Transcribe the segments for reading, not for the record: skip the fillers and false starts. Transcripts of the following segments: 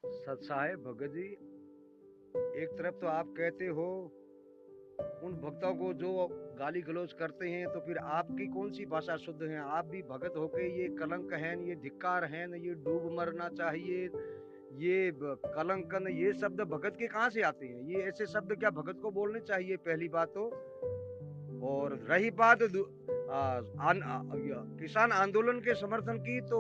सच साहेब भगत जी, एक तरफ तो आप कहते हो उन भक्तों को जो गाली गलौज करते हैं, तो फिर आपकी कौन सी भाषा शुद्ध है? आप भी भगत होके ये कलंक है, ये धिक्कार है, ये डूब मरना चाहिए, ये कलंकन, ये शब्द भगत के कहाँ से आते हैं? ये ऐसे शब्द क्या भगत को बोलने चाहिए? पहली बात तो। और रही बात किसान आंदोलन के समर्थन की, तो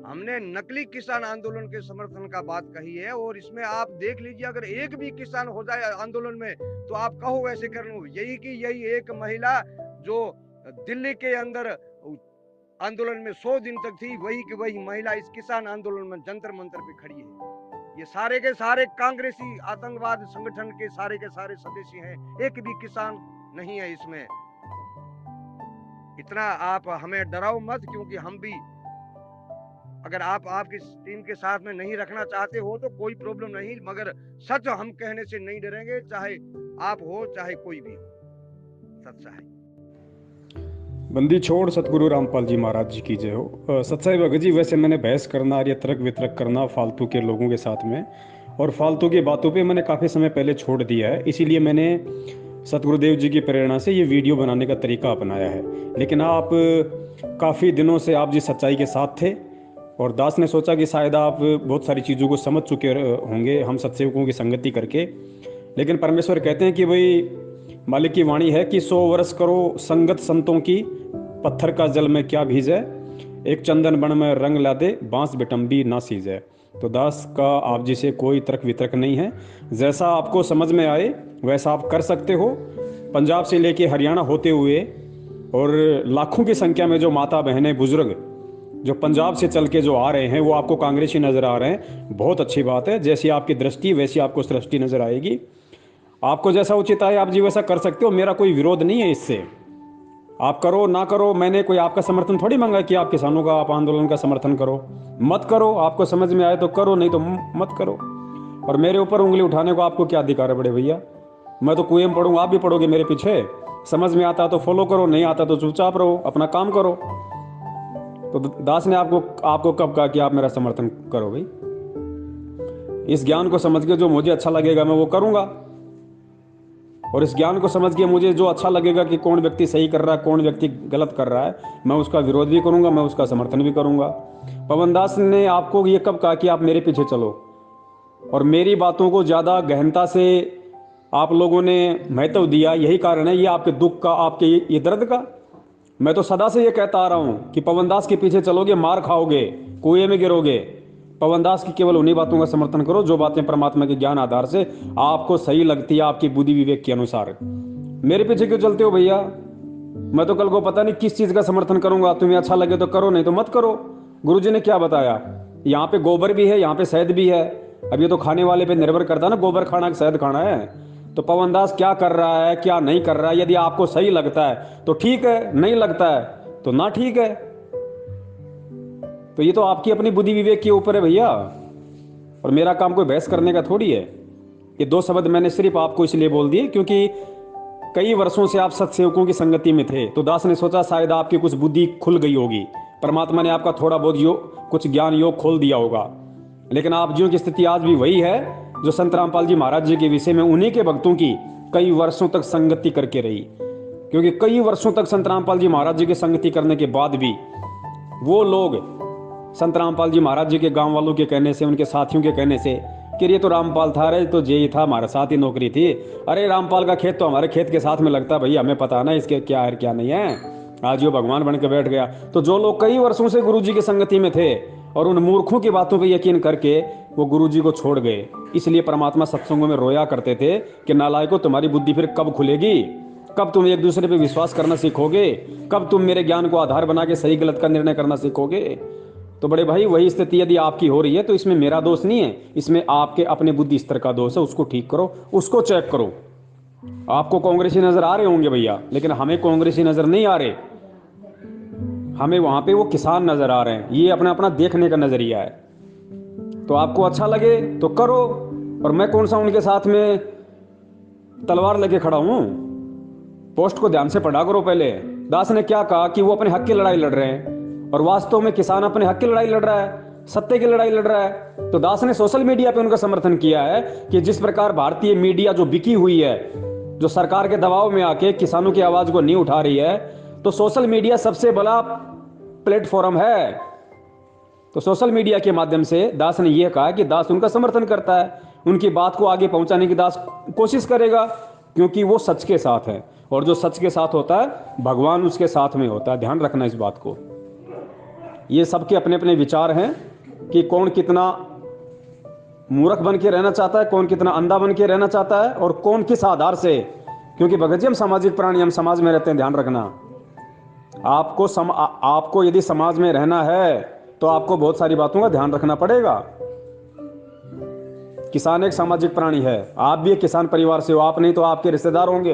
हमने नकली किसान आंदोलन के समर्थन का बात कही है। और इसमें आप देख लीजिए, अगर एक भी किसान हो जाए आंदोलन में, तो आप कहो ऐसे कर लो। यही की यही एक महिला जो दिल्ली के अंदर आंदोलन में 100 दिन तक थी, वही की वही महिला इस किसान आंदोलन में जंतर मंतर पे खड़ी है। ये सारे के सारे कांग्रेसी आतंकवाद संगठन के सारे सदस्य हैं, एक भी किसान नहीं है इसमें। इतना आप हमें डराओ मत, क्योंकि हम भी, अगर आप आपकी टीम के साथ में नहीं रखना चाहते हो तो कोई प्रॉब्लम नहीं, मगर सच हम कहने से नहीं डरेंगे, चाहे आप हो चाहे कोई भी हो। सच है। बंदी छोड़ सतगुरु रामपाल जी महाराज जी की जय हो। सत्साई भगत जी, वैसे मैंने बहस करना और ये तर्क वितर्क करना फालतू के लोगों के साथ में और फालतू की बातों पे मैंने काफ़ी समय पहले छोड़ दिया है। इसीलिए मैंने सतगुरुदेव जी की प्रेरणा से ये वीडियो बनाने का तरीका अपनाया है। लेकिन आप काफ़ी दिनों से आप जिस सच्चाई के साथ थे, और दास ने सोचा कि शायद आप बहुत सारी चीज़ों को समझ चुके होंगे हम सत्सेवकों की संगति करके। लेकिन परमेश्वर कहते हैं कि भाई, मालिक की वाणी है कि 100 वर्ष करो संगत संतों की, पत्थर का जल में क्या भीजे, एक चंदन बन में रंग ला दे, बांस बिटम्बी ना सीजे। तो दास का आप जी से कोई तर्क वितर्क नहीं है। जैसा आपको समझ में आए वैसा आप कर सकते हो। पंजाब से लेके हरियाणा होते हुए और लाखों की संख्या में जो माता बहनें बुजुर्ग जो पंजाब से चल के जो आ रहे हैं, वो आपको कांग्रेसी नजर आ रहे हैं। बहुत अच्छी बात है। जैसी आपकी दृष्टि वैसी आपको सृष्टि नजर आएगी। आपको जैसा उचित आए आप जी वैसा कर सकते हो। मेरा कोई विरोध नहीं है इससे। आप करो ना करो, मैंने कोई आपका समर्थन थोड़ी मांगा कि आप किसानों का, आप आंदोलन का समर्थन करो। मत करो, आपको समझ में आए तो करो, नहीं तो मत करो। और मेरे ऊपर उंगली उठाने को आपको क्या अधिकार है बड़े भैया? मैं तो कुएं में पढ़ूंगा, आप भी पढ़ोगे मेरे पीछे। समझ में आता तो फॉलो करो, नहीं आता तो चुपचाप रहो, अपना काम करो। तो दास ने आपको आपको कब कहा कि आप मेरा समर्थन करो? भाई, इस ज्ञान को समझ के जो मुझे अच्छा लगेगा मैं वो करूंगा, और इस ज्ञान को समझ के मुझे जो अच्छा लगेगा कि कौन व्यक्ति सही कर रहा है कौन व्यक्ति गलत कर रहा है, मैं उसका विरोध भी करूंगा, मैं उसका समर्थन भी करूंगा। पवन दास ने आपको ये कब कहा कि आप मेरे पीछे चलो? और मेरी बातों को ज़्यादा गहनता से आप लोगों ने महत्व दिया, यही कारण है ये आपके दुख का, आपके ये दर्द का। मैं तो सदा से ये कहता आ रहा हूं कि पवन दास के पीछे चलोगे मार खाओगे, कुएं में गिरोगे। पवन दास की केवल उन्हीं बातों का समर्थन करो जो बातें परमात्मा के ज्ञान आधार से आपको सही लगती है, आपकी बुद्धि विवेक के अनुसार। मेरे पीछे क्यों चलते हो भैया? मैं तो कल को पता नहीं किस चीज का समर्थन करूंगा। तुम्हें अच्छा लगे तो करो, नहीं तो मत करो। गुरु जी ने क्या बताया? यहाँ पे गोबर भी है, यहाँ पे शहद भी है। अब ये तो खाने वाले पे निर्भर करता है ना, गोबर खाना कि शहद खाना है। तो पवन दास क्या कर रहा है क्या नहीं कर रहा है, यदि आपको सही लगता है तो ठीक है, नहीं लगता है तो ना ठीक है। तो ये तो आपकी अपनी बुद्धि विवेक के ऊपर है भैया, और मेरा काम कोई बहस करने का थोड़ी है। ये दो शब्द मैंने सिर्फ आपको इसलिए बोल दिए क्योंकि कई वर्षों से आप सत्सेवकों की संगति में थे, तो दास ने सोचा शायद आपकी कुछ बुद्धि खुल गई होगी, परमात्मा ने आपका थोड़ा बहुत कुछ ज्ञान योग खोल दिया होगा। लेकिन आप जियों की स्थिति आज भी वही है जो संत रामपाल जी महाराज जी के विषय में उन्हीं के भक्तों की कई वर्षों तक संगति करके रही। क्योंकि कई वर्षों तक संत रामपाल जी महाराज जी की संगति करने के बाद भी वो लोग संत रामपाल जी महाराज जी के गांव वालों के कहने से, उनके साथियों के कहने से कि ये तो रामपाल था, अरे तो जे ही था, हमारे साथ ही नौकरी थी, अरे रामपाल का खेत तो हमारे खेत के साथ में लगता है, भैया हमें पता ना इसके क्या है क्या नहीं है, आज वो भगवान बन के बैठ गया। तो जो लोग कई वर्षों से गुरु जी की संगति में थे और उन मूर्खों की बातों पर यकीन करके वो गुरु जी को छोड़ गए, इसलिए परमात्मा सत्संगों में रोया करते थे कि नालायकों, तुम्हारी बुद्धि फिर कब खुलेगी? कब तुम एक दूसरे पे विश्वास करना सीखोगे? कब तुम मेरे ज्ञान को आधार बना के सही गलत का निर्णय करना सीखोगे? तो बड़े भाई, वही स्थिति यदि आपकी हो रही है तो इसमें मेरा दोष नहीं है, इसमें आपके अपने बुद्धि स्तर का दोष है। उसको ठीक करो, उसको चेक करो। आपको कांग्रेसी नजर आ रहे होंगे भैया, लेकिन हमें कांग्रेसी नजर नहीं आ रहे, हमें वहां पे वो किसान नजर आ रहे हैं। ये अपना अपना देखने का नजरिया है। तो आपको अच्छा लगे तो करो, और मैं कौन सा उनके साथ में तलवार लेके खड़ा हूं? पोस्ट को ध्यान से पढ़ा करो पहले। दास ने क्या कहा कि वो अपने हक की लड़ाई लड़ रहे हैं, और वास्तव में किसान अपने हक की लड़ाई लड़ रहा है। सत्य की लड़ाई लड़ रहा है। तो दास ने सोशल मीडिया पे उनका समर्थन किया है कि जिस प्रकार भारतीय मीडिया जो बिकी हुई है, जो सरकार के दबाव में आके किसानों की आवाज को नहीं उठा रही है, तो सोशल मीडिया सबसे बड़ा प्लेटफॉर्म है। तो सोशल मीडिया के माध्यम से दास ने यह कहा कि दास उनका समर्थन करता है, उनकी बात को आगे पहुंचाने की दास कोशिश करेगा, क्योंकि वो सच के साथ है, और जो सच के साथ होता है भगवान उसके साथ में होता है। ध्यान रखना इस बात को। ये सबके अपने अपने विचार हैं कि कौन कितना मूर्ख बन के रहना चाहता है, कौन कितना अंधा बन के रहना चाहता है, और कौन किस आधार से। क्योंकि भगत जी हम सामाजिक प्राणी, हम समाज में रहते हैं। ध्यान रखना, आपको यदि समाज में रहना है तो आपको बहुत सारी बातों का ध्यान रखना पड़ेगा। किसान एक सामाजिक प्राणी है, आप भी एक किसान परिवार से हो, आप नहीं तो आपके रिश्तेदार होंगे।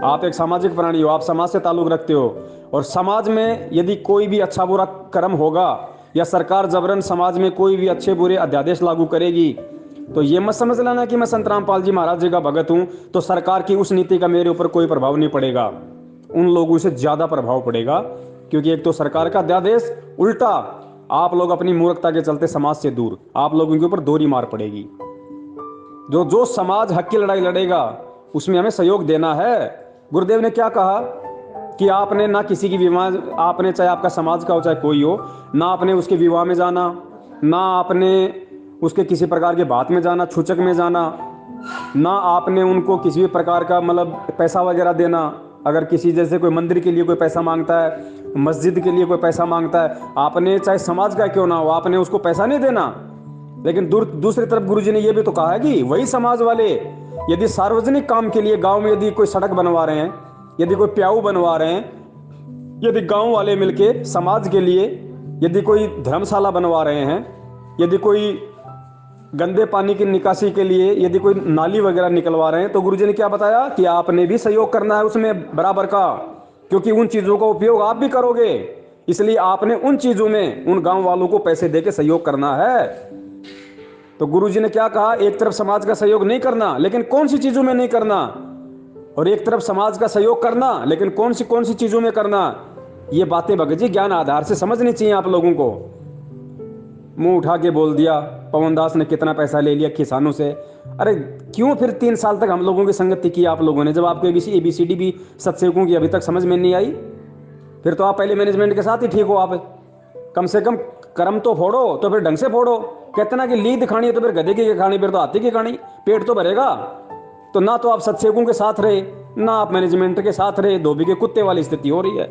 आप एक सामाजिक प्राणी हो, आप समाज से ताल्लुक रखते हो, और समाज में यदि कोई भी अच्छा बुरा कर्म होगा या सरकार जबरन समाज में कोई भी अच्छे बुरे अध्यादेश लागू करेगी, तो ये मत समझ लेना कि मैं संत रामपाल जी महाराज जी का भगत हूं तो सरकार की उस नीति का मेरे ऊपर कोई प्रभाव नहीं पड़ेगा। उन लोगों से ज्यादा प्रभाव पड़ेगा, क्योंकि एक तो सरकार का अध्यादेश, उल्टा आप लोग अपनी मूर्खता के चलते समाज से दूर, आप लोगों के ऊपर दोहरी मार पड़ेगी। जो समाज हक की लड़ाई लड़ेगा उसमें हमें सहयोग देना है। गुरुदेव ने क्या कहा कि आपने ना किसी की विवाह, आपने चाहे आपका समाज का हो चाहे कोई हो, ना आपने उसके विवाह में जाना, ना आपने उसके किसी प्रकार के बात में जाना, छूचक में जाना, ना आपने उनको किसी भी प्रकार का मतलब पैसा वगैरह देना। अगर किसी जैसे कोई मंदिर के लिए कोई पैसा मांगता है, मस्जिद के लिए कोई पैसा मांगता है, आपने चाहे समाज का क्यों ना हो, आपने उसको पैसा नहीं देना। लेकिन दूसरी तरफ गुरुजी ने यह भी तो कहा है कि वही समाज वाले यदि सार्वजनिक काम के लिए गांव में यदि कोई सड़क बनवा रहे हैं, यदि कोई प्याऊ बनवा रहे हैं, यदि गांव वाले मिलके समाज के लिए यदि कोई धर्मशाला बनवा रहे हैं, यदि कोई गंदे पानी की निकासी के लिए यदि कोई नाली वगैरह निकलवा रहे हैं, तो गुरुजी ने क्या बताया कि आपने भी सहयोग करना है उसमें बराबर का, क्योंकि उन चीजों का उपयोग आप भी करोगे, इसलिए आपने उन चीजों में उन गांव वालों को पैसे देके सहयोग करना है। तो गुरुजी ने क्या कहा, एक तरफ समाज का सहयोग नहीं करना, लेकिन कौन सी चीजों में नहीं करना, और एक तरफ समाज का सहयोग करना, लेकिन कौन सी चीजों में करना। ये बातें भगत जी ज्ञान आधार से समझनी चाहिए आप लोगों को। मुंह उठा के बोल दिया पवन दास ने कितना पैसा ले लिया किसानों से। अरे क्यों फिर 3 साल तक हम लोगों की संगति की आप लोगों ने, जब आपको एबीसीडी भी सत्सेवकों की अभी तक समझ में नहीं आई? फिर तो आप पहले मैनेजमेंट के साथ ही ठीक हो। आप कम से कम कर्म तो फोड़ो, तो फिर ढंग से फोड़ो। कहते ना कि लीद खानी है तो फिर गधे की खानी, फिर तो हाथी की खानी, पेट तो भरेगा। तो ना तो आप सत्सेवकों के साथ रहे, ना आप मैनेजमेंट के साथ रहे, धोबी के कुत्ते वाली स्थिति हो रही है।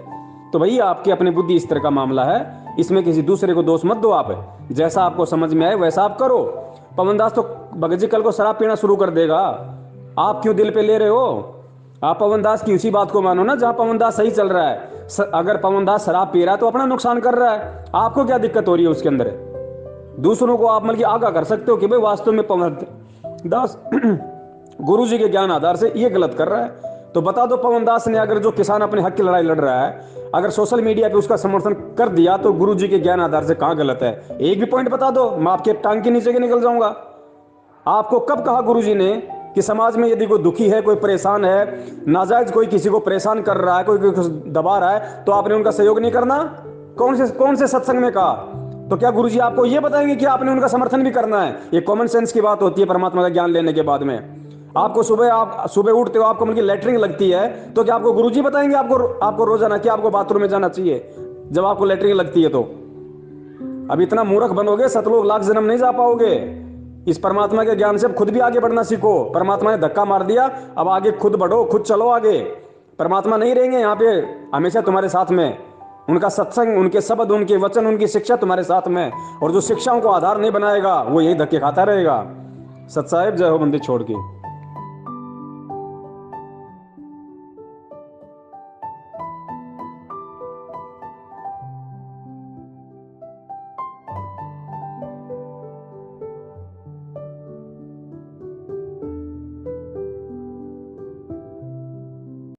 तो भाई आपकी अपनी बुद्धि इस तरह का मामला है, इसमें किसी दूसरे को दोष मत दो। आप जैसा आपको समझ में आए वैसा आप करो। पवन दास तो भगत जी कल को शराब पीना शुरू कर देगा, आप क्यों दिल पे ले रहे हो? आप पवन दास की उसी बात को मानो ना जहां पवन दास सही चल रहा है। अगर पवन दास शराब पी रहा है तो अपना नुकसान कर रहा है, आपको क्या दिक्कत हो रही है उसके अंदर? दूसरों को आप मतलब आगाह कर सकते हो कि भाई वास्तव में पवन दास गुरु जी के ज्ञान आधार से ये गलत कर रहा है। तो बता दो पवन दास ने अगर जो किसान अपने हक की लड़ाई लड़ रहा है, अगर सोशल मीडिया पे उसका समर्थन कर दिया, तो गुरु जी के ज्ञान आधार से कहां गलत है? एक भी पॉइंट बता दो, मैं आपके टांग के नीचे के निकल जाऊंगा। आपको कब कहा गुरु जी ने कि समाज में यदि कोई दुखी है, कोई परेशान है, नाजायज कोई किसी को परेशान कर रहा है, कोई दबा रहा है, तो आपने उनका सहयोग नहीं करना? कौन से सत्संग में कहा? तो क्या गुरुजी आपको यह बताएंगे कि आपने उनका समर्थन भी करना है? ये कॉमन सेंस की बात होती है परमात्मा का ज्ञान लेने के बाद में। आपको सुबह उठते हो, आपको मतलब लैट्रिन लगती है, तो क्या आपको गुरुजी बताएंगे आपको रोजाना कि आपको बाथरूम में जाना चाहिए जब आपको लैट्रिन लगती है? तो अब इतना मूर्ख बनोगे, सतलोक लाख जन्म नहीं जा पाओगे। इस परमात्मा के ज्ञान से अब खुद भी आगे बढ़ना सीखो। परमात्मा ने धक्का मार दिया, अब आगे खुद बढ़ो, खुद चलो आगे। परमात्मा नहीं रहेंगे यहाँ पे हमेशा तुम्हारे साथ में। उनका सत्संग, उनके शब्द, उनके वचन, उनकी शिक्षा तुम्हारे साथ में, और जो शिक्षाओं को आधार नहीं बनाएगा वो यही धक्के खाता रहेगा। सत साहिब जय हो, बंदी छोड़ के।